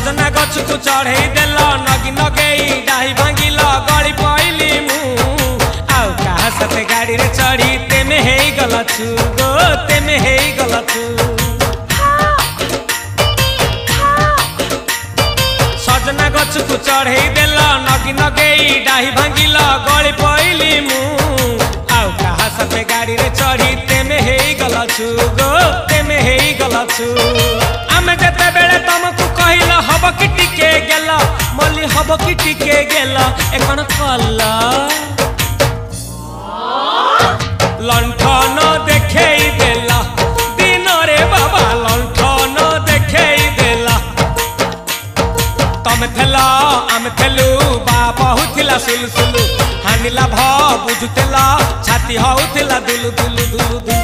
सजना गछ को चढ़े देल नगी नगेई डाही भांगिल गली पइली मु आउ कहा साथे गाड़ी रे चढ़ी तेमे हेई गलछु गो तेमे हेई गलछु सजना गछ को चढ़े देल नगी नगेई डाही भांगिल गली पइली मु आउ कहा साथे गाड़ी रे चढ़ी तेमे हेई गलछु गो तेमे हेई गलछु आमे जते बेले तुमको कहिला हब कि टिके गेला मली हब कि टिके गेला एखन कल्ला लंठन देखेई देला दिन रे बाबा लंठन देखेई देला तमे थेला आमे थेलु बाप हुथिला सुलसुलु हानिला भ बुझुतेला छाती हउथिला दुलु दुलु दुलु